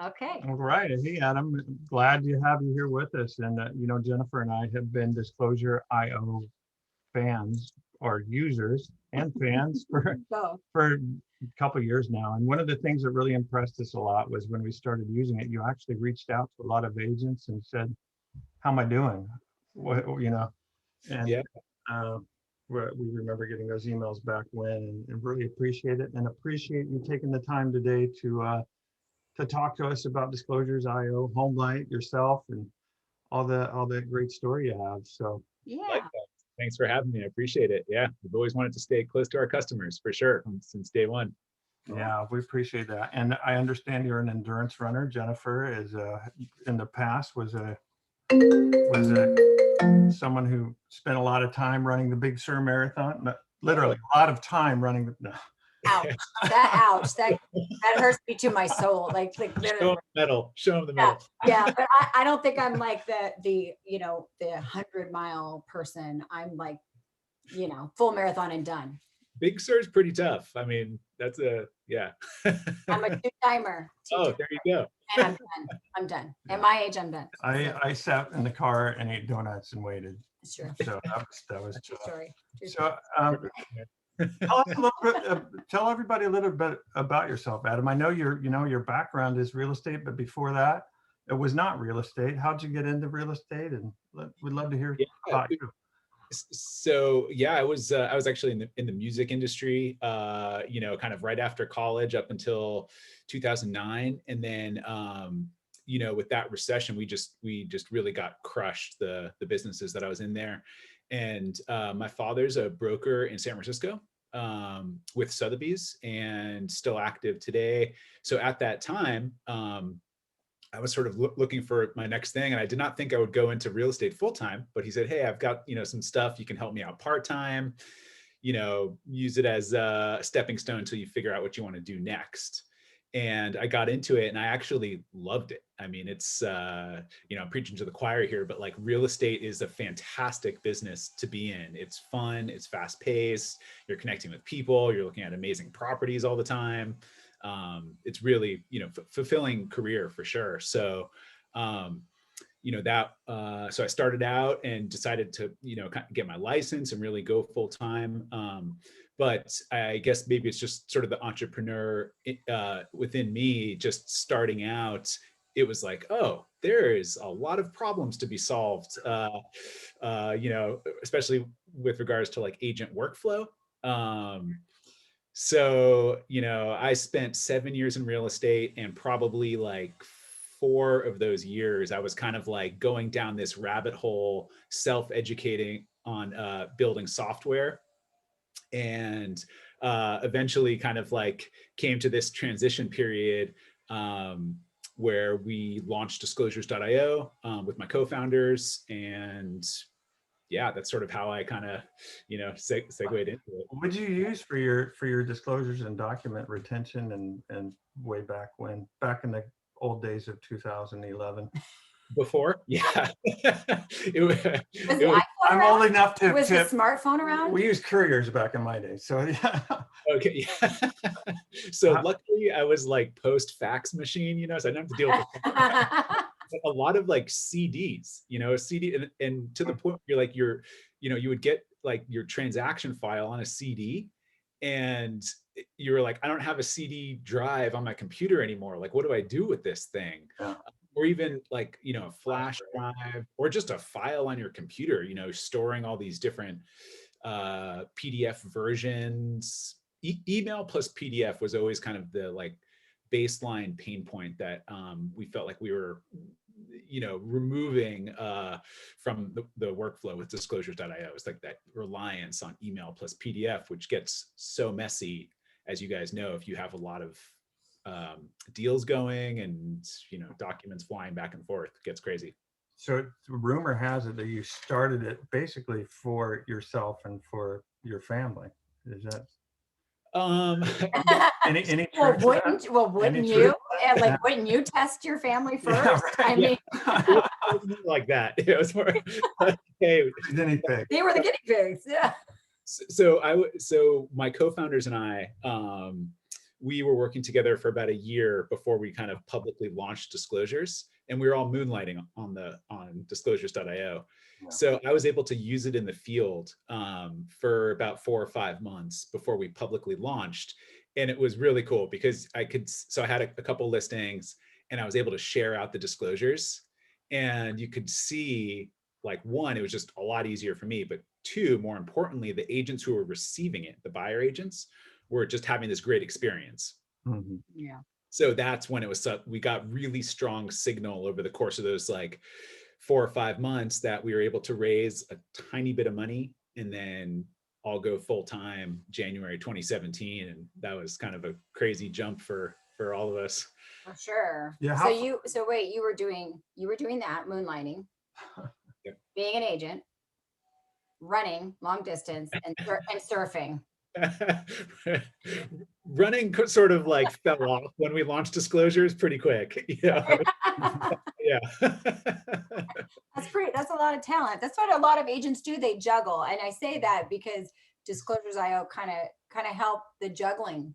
Okay. All right. Hey, Adam, glad to have you here with us. And, Jennifer and I have been Disclosure IO fans or users and fans So, for a couple of years now. And one of the things that really impressed us a lot was when we started using it, you actually reached out to a lot of agents and said, how am I doing? What, and Yeah. uh, we remember getting those emails back when and really appreciate it and appreciate you taking the time today to talk to us about Disclosures IO, Homelight, yourself, and all the great story you have. So yeah. Likewise. Thanks for having me. I appreciate it. Yeah, we've always wanted to stay close to our customers for sure since day one. yeah, we appreciate that. And I understand you're an endurance runner. Jennifer is in the past was a someone who spent a lot of time running the Big Sur Marathon. Literally a lot of time running the. No. Ouch. That hurts me to my soul. Like Show them literally. the medal. Show them the Yeah, medal. yeah, but I don't think I'm like the 100-mile person. I'm like, full marathon and done. Big Sur's pretty tough. I mean, that's yeah. I'm a two-timer. Oh, there you go. And I'm done. I'm done. At my age, I'm done. I sat in the car and ate donuts and waited. Sure. So that was True tough. story. True So story. tell everybody a little bit about yourself, Adam. I know your background is real estate, but before that, it was not real estate. How'd you get into real estate? And we'd love to hear about you. So yeah, I was actually in the music industry, kind of right after college up until 2009, and then with that recession, we just really got crushed, the businesses that I was in there, and my father's a broker in San Francisco with Sotheby's and still active today. So at that time, I was sort of looking for my next thing, and I did not think I would go into real estate full time. But he said, "Hey, I've got some stuff. You can help me out part time. Use it as a stepping stone until you figure out what you want to do next." And I got into it, and I actually loved it. I mean, it's I'm preaching to the choir here, but like real estate is a fantastic business to be in. It's fun. It's fast paced. You're connecting with people. You're looking at amazing properties all the time. It's really, fulfilling career for sure. So, so I started out and decided to, kind of get my license and really go full time. But I guess maybe it's just sort of the entrepreneur within me just starting out. It was like, oh, there is a lot of problems to be solved, especially with regards to like agent workflow. So, I spent 7 years in real estate, and probably like 4 of those years, I was kind of like going down this rabbit hole, self-educating on building software, and eventually kind of like came to this transition period where we launched disclosures.io with my co-founders, and yeah, that's sort of how I kind of, segued into it. What would you use for your disclosures and document retention and way back in the old days of 2011? Before, yeah. I'm old enough to. Was the smartphone around? We used couriers back in my day, so yeah. Okay, yeah. So luckily, I was like post fax machine, so I didn't have to deal with it. A lot of like CDs, CD, and to the point where you would get like your transaction file on a CD, and you were like, I don't have a CD drive on my computer anymore. Like, what do I do with this thing? Yeah. Or even like, a flash drive, or just a file on your computer, storing all these different PDF versions. Email plus PDF was always kind of the like baseline pain point that we felt like we were removing from the workflow with disclosures.io. It's like that reliance on email plus PDF, which gets so messy, as you guys know, if you have a lot of deals going and documents flying back and forth. It gets crazy. So rumor has it that you started it basically for yourself and for your family. Is that any wouldn't you? And like, wouldn't you test your family first? Yeah, right. I mean, it wasn't like that. It was more hey, they were the guinea pigs. Yeah. So my co-founders and I, we were working together for about a year before we kind of publicly launched Disclosures, and we were all moonlighting on disclosures.io. Yeah. So I was able to use it in the field for about 4 or 5 months before we publicly launched. And it was really cool because I had a couple listings, and I was able to share out the disclosures, and you could see, like, one, it was just a lot easier for me, but two, more importantly, the agents who were receiving it, the buyer agents, were just having this great experience. Mm-hmm. Yeah. So that's when we got really strong signal over the course of those like 4 or 5 months that we were able to raise a tiny bit of money and then all go full time January 2017. And that was kind of a crazy jump for all of us. For sure. Yeah. So wait, you were doing that, moonlighting, Yep. being an agent, running long distance, and surfing. Running sort of like fell off when we launched Disclosures pretty quick. Yeah. That's a lot of talent. That's what a lot of agents do. They juggle. And I say that because Disclosures.io kind of help the juggling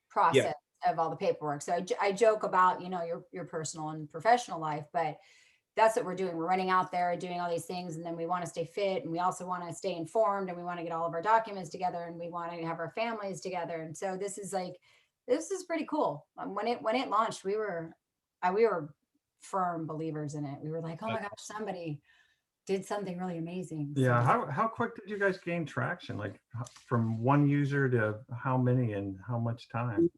process of all the paperwork. So I joke about, your personal and professional life, but that's what we're doing. We're running out there doing all these things, and then we want to stay fit, and we also want to stay informed, and we want to get all of our documents together, and we want to have our families together. And so this is pretty cool. When it launched, we were firm believers in it. We were like, oh my gosh, somebody did something really amazing. Yeah. How quick did you guys gain traction? Like from one user to how many and how much time?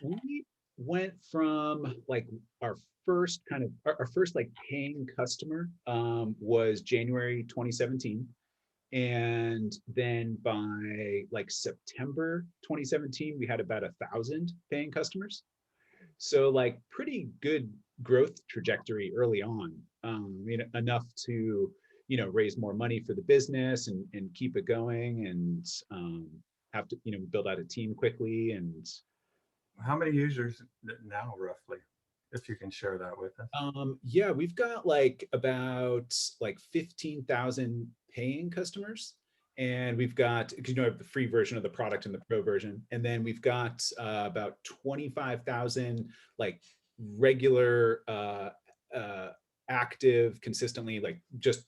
We went from like our first like paying customer was January 2017. And then by like September 2017, we had about 1,000 paying customers. So like pretty good growth trajectory early on, enough to, raise more money for the business and keep it going and have to, build out a team quickly. And how many users now roughly, if you can share that with us? Yeah, we've got like about like 15,000 paying customers, and we've got, because have the free version of the product and the pro version, and then we've got about 25,000 like regular active consistently, like just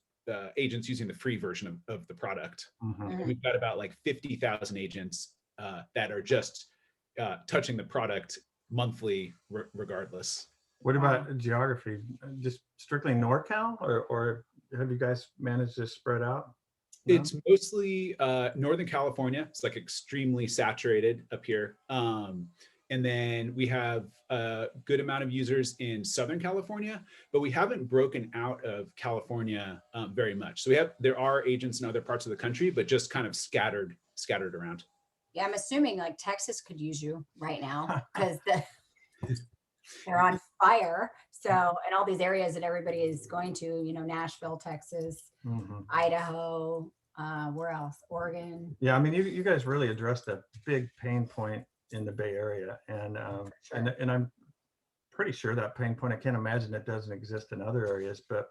agents using the free version of the product. Mm-hmm. And we've got about like 50,000 agents that are just touching the product monthly regardless. What about geography? Just strictly NorCal, or have you guys managed to spread out? No? It's mostly Northern California. It's like extremely saturated up here. And then we have a good amount of users in Southern California, but we haven't broken out of California very much. So there are agents in other parts of the country, but just kind of scattered around. Yeah, I'm assuming like Texas could use you right now because they're on fire. So, and all these areas that everybody is going to, Nashville, Texas, Mm-hmm. Idaho, where else? Oregon. Yeah, I mean, you guys really addressed a big pain point in the Bay Area, and Sure. and I'm pretty sure that pain point, I can't imagine it doesn't exist in other areas, but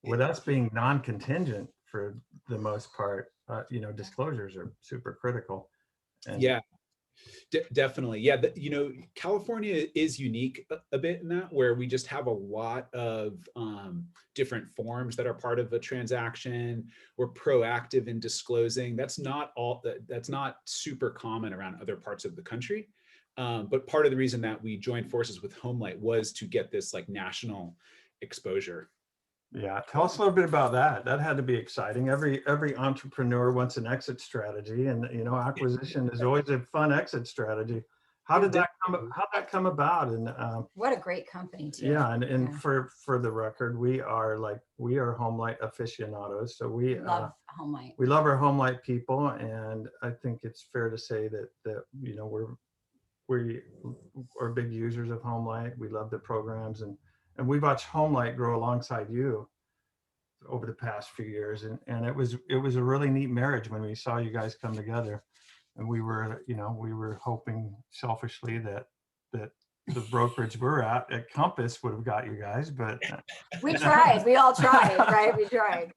with us being non-contingent for the most part, disclosures are super critical. And yeah. Definitely. Yeah. California is unique a bit in that, where we just have a lot of different forms that are part of a transaction. We're proactive in disclosing. That's not super common around other parts of the country. But part of the reason that we joined forces with Homelight was to get this like national exposure. Yeah, tell us a little bit about that. That had to be exciting. Every entrepreneur wants an exit strategy, and acquisition is always a fun exit strategy. How did that come about? And what a great company too. Yeah, and for the record, we are Homelight aficionados. So we love Homelight. We love our Homelight people, and I think it's fair to say that we are big users of Homelight. We love the programs, and we watched Homelight grow alongside you over the past few years. And it was a really neat marriage when we saw you guys come together. And we were hoping selfishly that the brokerage we're at Compass would have got you guys, but we tried. We all tried, right? We tried.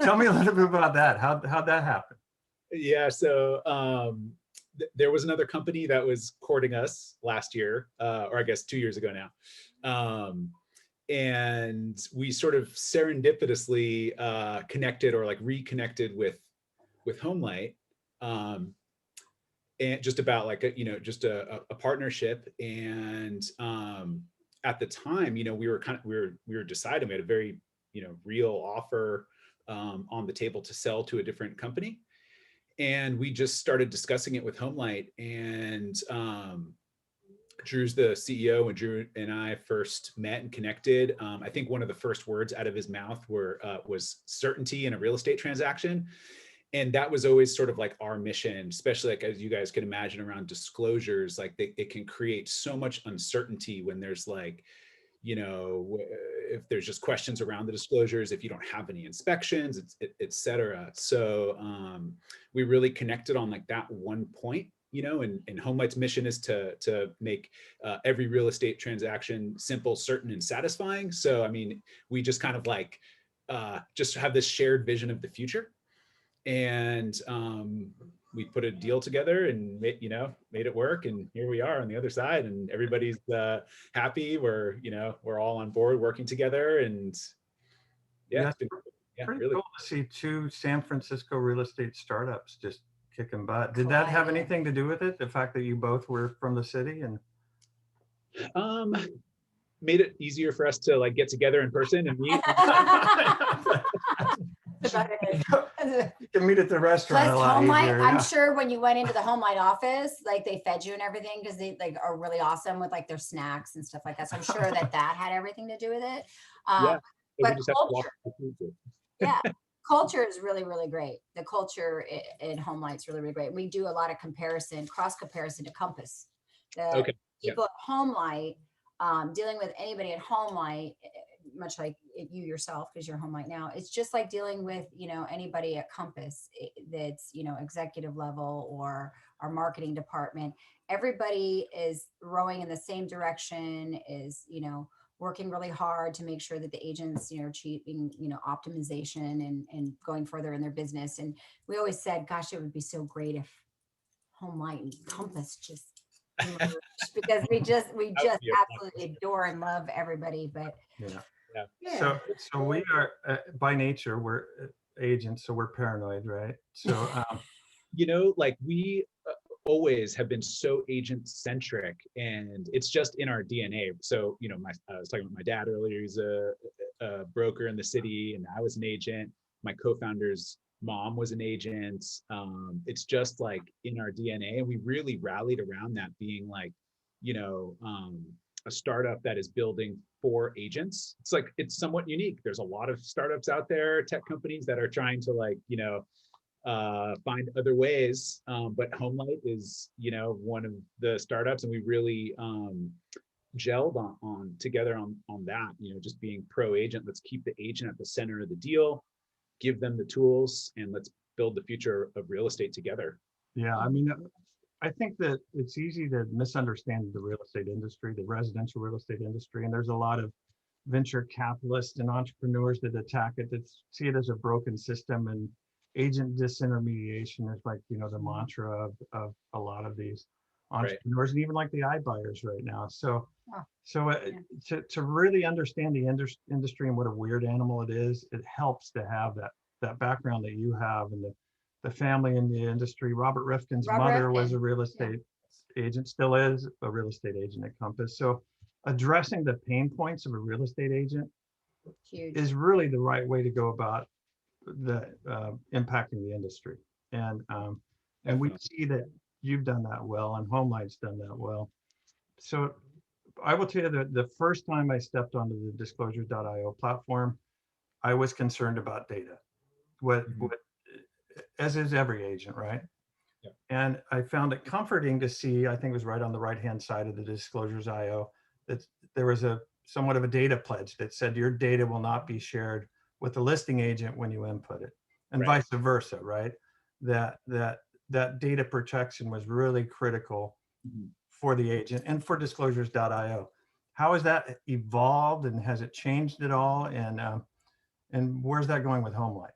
Tell me a little bit about that. How'd that happen? Yeah. So there was another company that was courting us last year, or I guess 2 years ago now. And we sort of serendipitously connected, or like reconnected with Homelight, and just about like just a partnership. And at the time, we were deciding, we had a very real offer on the table to sell to a different company. And we just started discussing it with Homelight, and Drew's the CEO, and Drew and I first met and connected. I think one of the first words out of his mouth was certainty in a real estate transaction. And that was always sort of like our mission, especially like, as you guys can imagine, around disclosures. Like it can create so much uncertainty when there's like, if there's just questions around the disclosures, if you don't have any inspections, et cetera. So we really connected on like that one point, and Homelight's mission is to make every real estate transaction simple, certain, and satisfying. So, I mean, we just kind of like just have this shared vision of the future. And we put a deal together and made it work, and here we are on the other side, and everybody's happy. We're all on board working together, and Pretty really cool to see 2 San Francisco real estate startups just kicking butt. Did that have anything to do with it? The fact that you both were from the city? And made it easier for us to like get together in person and meet. You can meet at the restaurant. Plus, Homelight, I'm sure when you went into the Homelight office, like they fed you and everything, because they like are really awesome with like their snacks and stuff like that. So I'm sure that had everything to do with it. But culture, culture is really, really great. The culture in Homelight's really, really great. We do a lot of cross comparison to Compass. People at Homelight, dealing with anybody at Homelight, much like you yourself, because you're Homelight now, it's just like dealing with anybody at Compass that's executive level or our marketing department. Everybody is rowing in the same direction, is working really hard to make sure that the agents are achieving optimization and going further in their business. And we always said, gosh, it would be so great if Homelight and Compass just because we just absolutely adore and love everybody. But so we are by nature, we're agents, so we're paranoid, right? So like we always have been so agent centric, and it's just in our DNA. So I was talking about my dad earlier. He's a broker in the city, and I was an agent. My co-founder's mom was an agent. It's just like in our DNA, and we really rallied around that, being like a startup that is building for agents. It's somewhat unique. There's a lot of startups out there, tech companies that are trying to find other ways, but Homelight is one of the startups, and we really gelled on together on that, just being pro agent. Let's keep the agent at the center of the deal, give them the tools, and let's build the future of real estate together. Yeah, I mean, I think that it's easy to misunderstand the real estate industry, the residential real estate industry, and there's a lot of venture capitalists and entrepreneurs that attack it, that see it as a broken system, and agent disintermediation is like the mantra of a lot of these entrepreneurs, and even like the iBuyers right now. So to really understand the industry and what a weird animal it is, it helps to have that background that you have, and the family in the industry. Robert Rifkin's mother was a real estate agent, still is a real estate agent at Compass. So addressing the pain points of a real estate agent is really the right way to go about impacting the industry. And we see that you've done that well, and Homelight's done that well. So I will tell you that the first time I stepped onto the disclosures.io platform, I was concerned about data. What as is every agent, right? Yeah. And I found it comforting to see, I think it was right on the right-hand side of the disclosures.io, that there was somewhat of a data pledge that said your data will not be shared with the listing agent when you input it, and vice versa, right? That data protection was really critical for the agent and for disclosures.io. How has that evolved, and has it changed at all? And where's that going with Homelight?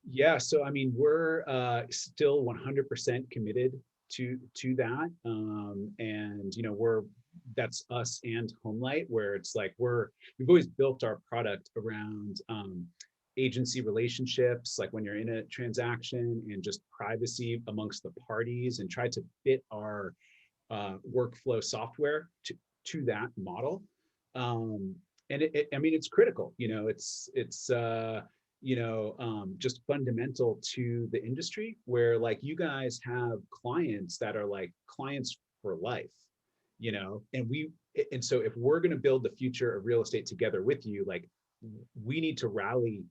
Yeah, so I mean, we're still 100% committed to that. And, that's us and Homelight, where it's like we've always built our product around agency relationships, like when you're in a transaction, and just privacy amongst the parties, and try to fit our workflow software to that model. And I mean, it's critical, it's just fundamental to the industry, where like you guys have clients that are like clients for life, and so if we're going to build the future of real estate together with you, like we need to rally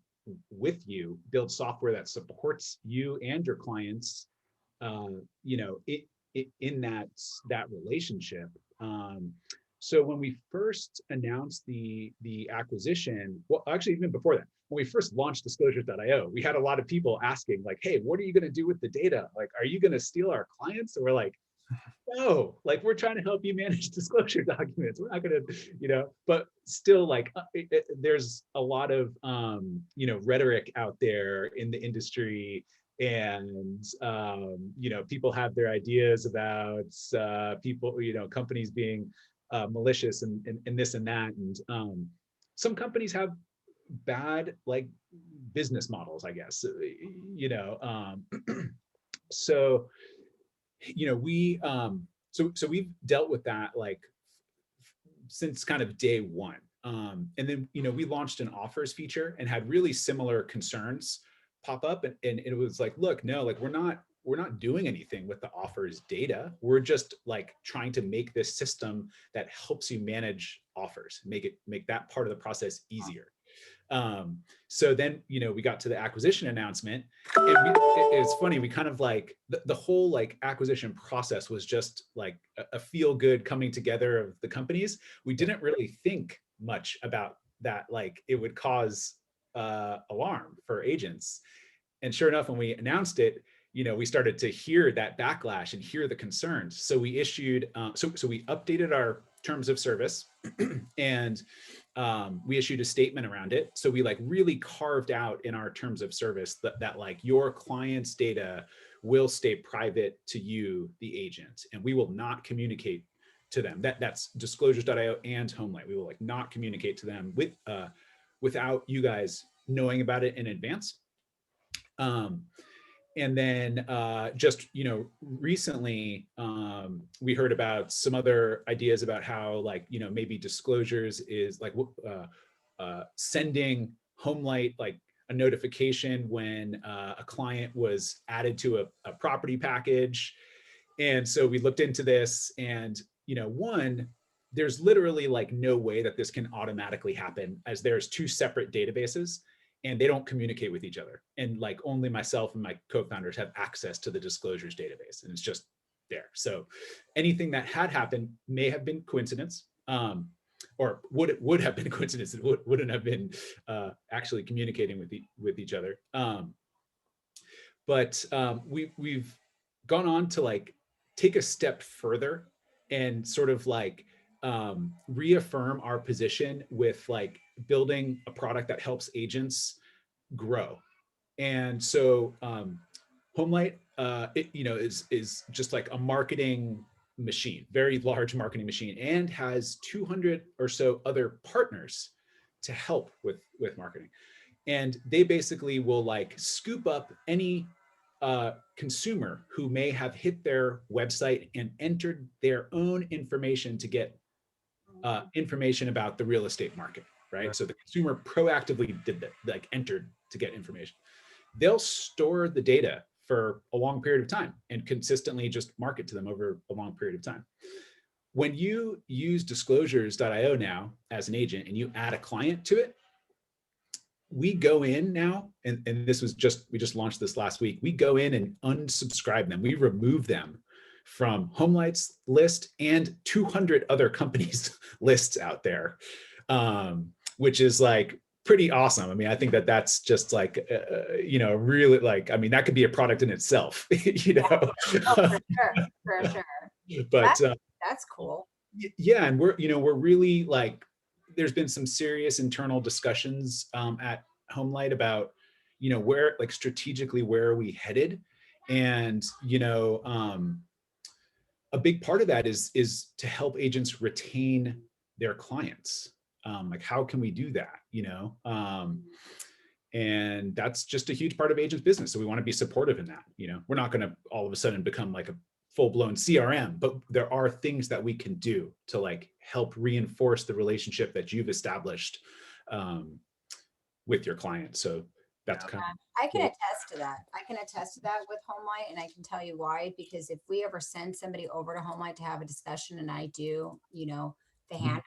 with you, build software that supports you and your clients, in that relationship. So when we first announced the acquisition, well, actually even before that, when we first launched disclosures.io, we had a lot of people asking like, hey, what are you going to do with the data? Like, are you going to steal our clients? And we're like, no, like we're trying to help you manage disclosure documents. We're not going to, but still like there's a lot of, rhetoric out there in the industry, and people have their ideas about people, companies being malicious and this and that, and some companies have bad like business models, I guess, so we so we've dealt with that like since kind of day one, and then we launched an offers feature and had really similar concerns pop up, and it was like, look, no, like we're not doing anything with the offers data. We're just like trying to make this system that helps you manage offers, make that part of the process easier. So then, we got to the acquisition announcement, and it's funny, we kind of like the whole like acquisition process was just like a feel good coming together of the companies. We didn't really think much about that, like it would cause alarm for agents. And sure enough, when we announced it, we started to hear that backlash and hear the concerns. So we issued, so we updated our terms of service and we issued a statement around it. So we like really carved out in our terms of service that like your client's data will stay private to you, the agent, and we will not communicate to them. That's disclosures.io and Homelight. We will like not communicate to them without you guys knowing about it in advance. And then just, recently we heard about some other ideas about how like, maybe disclosures is like sending Homelight like a notification when a client was added to a property package. And so we looked into this, and, one, there's literally like no way that this can automatically happen, as there's two separate databases and they don't communicate with each other. And like only myself and my co-founders have access to the disclosures database, and it's just there. So anything that had happened may have been coincidence, or would have been coincidence. It wouldn't have been actually communicating with each other. But we've gone on to like take a step further and sort of like reaffirm our position with like building a product that helps agents grow. And so Homelight, is just like a marketing machine, very large marketing machine, and has 200 or so other partners to help with marketing. And they basically will like scoop up any consumer who may have hit their website and entered their own information to get information about the real estate market, right? So the consumer proactively did that, like entered to get information. They'll store the data for a long period of time and consistently just market to them over a long period of time. When you use disclosures.io now as an agent and you add a client to it, we go in now, and we just launched this last week. We go in and unsubscribe them. We remove them from Homelight's list and 200 other companies' lists out there, which is like pretty awesome. I mean, I think that's just like, really like, I mean, that could be a product in itself, Oh, for sure. But that's cool. Yeah, and we're really like, there's been some serious internal discussions at Homelight about, where like strategically where are we headed, and a big part of that is to help agents retain their clients. Like, how can we do that? And that's just a huge part of agents' business. So we want to be supportive in that. We're not going to all of a sudden become like a full-blown CRM, but there are things that we can do to like help reinforce the relationship that you've established with your client. So that's kind of I can attest to that. I can attest to that with Homelight, and I can tell you why. Because if we ever send somebody over to Homelight to have a discussion, and I do, the handoff,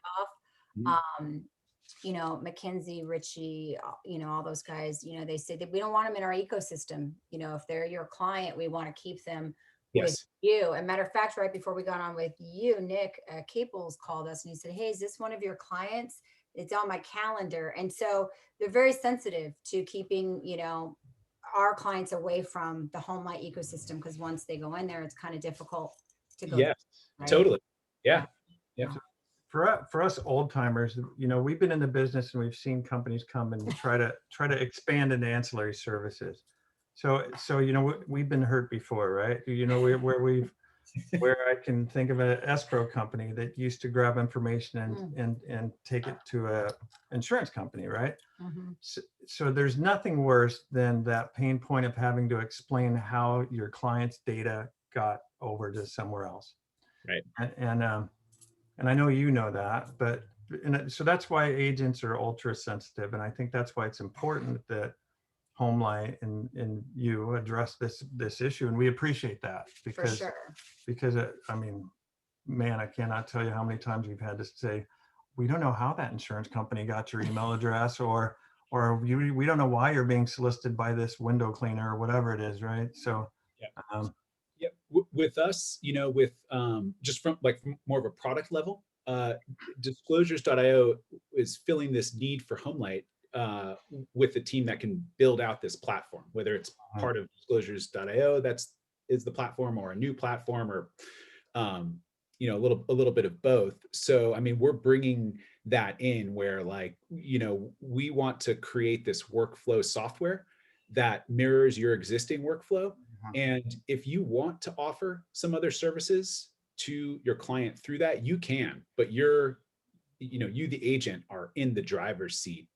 McKinsey, Richie, all those guys, they say that we don't want them in our ecosystem. If they're your client, we want to keep them with you. And matter of fact, right before we got on with you, Nick Caples called us and he said, "Hey, is this one of your clients? It's on my calendar." And so they're very sensitive to keeping, our clients away from the Homelight ecosystem, because once they go in there, it's kind of difficult to go. Yeah, right? Totally. Yeah. For us old timers, we've been in the business and we've seen companies come and try to expand into ancillary services. So we've been hurt before, right? Where I can think of an escrow company that used to grab information and take it to a insurance company, right? Mm-hmm. So there's nothing worse than that pain point of having to explain how your client's data got over to somewhere else. Right. And I know that, but so that's why agents are ultra sensitive, and I think that's why it's important that Homelight and you address this issue, and we appreciate that because man, I cannot tell you how many times we've had to say, we don't know how that insurance company got your email address, or we don't know why you're being solicited by this window cleaner or whatever it is, right? So with us, with just from like more of a product level, disclosures.io is filling this need for Homelight with the team that can build out this platform, whether it's part of disclosures.io is the platform, or a new platform, or a little bit of both. So we're bringing that in where we want to create this workflow software that mirrors your existing workflow. And if you want to offer some other services to your client through that, you can, but you the agent are in the driver's seat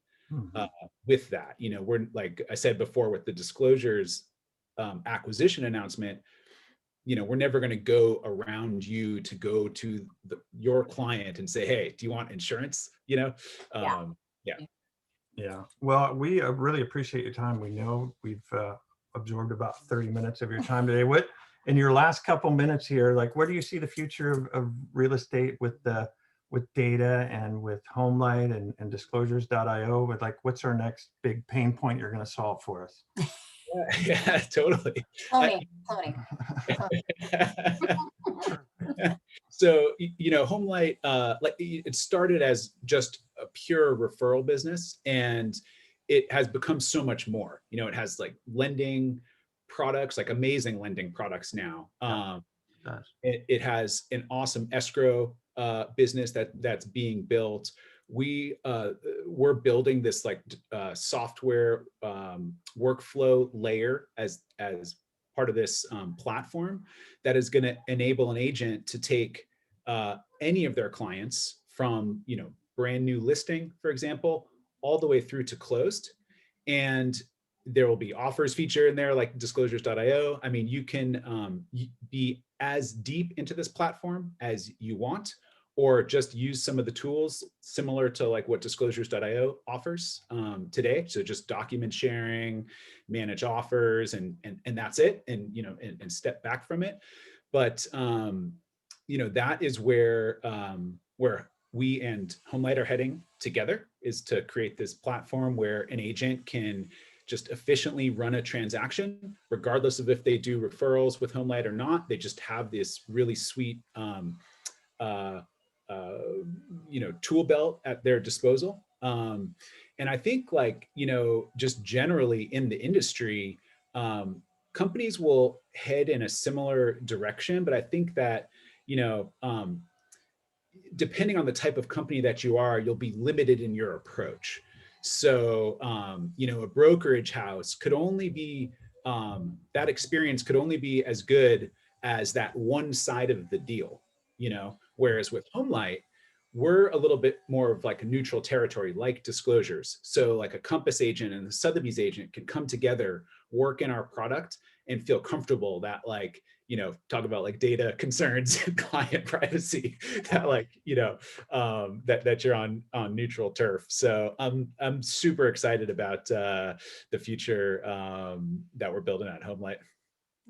with that. We're, like I said before, with the disclosures acquisition announcement, we're never going to go around you to go to your client and say, "Hey, do you want insurance?" Yeah. Well, we really appreciate your time. We know we've absorbed about 30 minutes of your time today. What, in your last couple minutes here, where do you see the future of real estate with data and with Homelight and disclosures.io? With what's our next big pain point you're going to solve for us? Yeah, totally. Cloning. So, Homelight, it started as just a pure referral business, and it has become so much more. It has lending products, amazing lending products now. It has an awesome escrow business that's being built. We're building this software workflow layer as part of this platform that is going to enable an agent to take any of their clients from brand new listing, for example, all the way through to closed. And there will be offers feature in there like disclosures.io. You can be as deep into this platform as you want, or just use some of the tools similar to what disclosures.io offers today. So just document sharing, manage offers, and that's it. And and step back from it. But that is where we and Homelight are heading together, is to create this platform where an agent can just efficiently run a transaction, regardless of if they do referrals with Homelight or not. They just have this really sweet tool belt at their disposal. And I think just generally in the industry, companies will head in a similar direction, but I think that, depending on the type of company that you are, you'll be limited in your approach. So, a brokerage house could only be, that experience could only be as good as that one side of the deal, whereas with Homelight, we're a little bit more of like a neutral territory, like disclosures. So like a Compass agent and the Sotheby's agent can come together, work in our product, and feel comfortable that like, talk about like data concerns and client privacy, that like, that you're on neutral turf. So I'm super excited about the future that we're building at Homelight.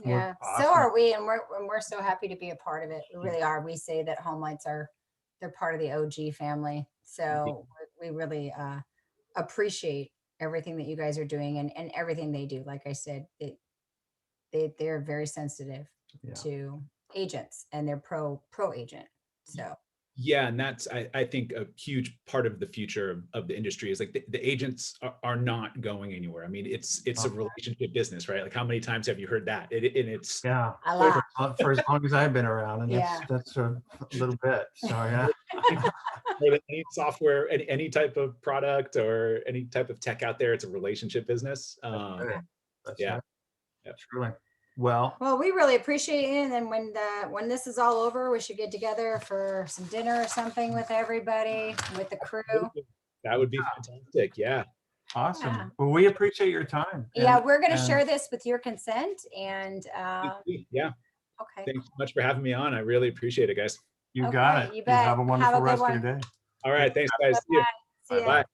Yeah, Awesome. so are we, and we're so happy to be a part of it. We really are. We say that Homelights they're part of the OG family. So we really appreciate everything that you guys are doing and everything they do. Like I said, they're very sensitive to agents, and they're pro agent. So yeah, and that's I think a huge part of the future of the industry is like the agents are not going anywhere. I mean, it's a relationship business, right? Like how many times have you heard that? And it's Yeah, a lot. for as long as I've been around, and that's a little bit. So yeah. More than any software, any type of product or any type of tech out there, it's a relationship business. That's yeah, right. Truly. Well, we really appreciate it. And then when this is all over, we should get together for some dinner or something with everybody, with the crew. That would be fantastic. Yeah. Awesome. Yeah. Well, we appreciate your time. We're going to share this with your consent. And yeah. Okay. Thanks so much for having me on. I really appreciate it, guys. You got it. You bet. Have a wonderful rest of one. your day. All right. Thanks, guys. Bye-bye. See ya. Bye.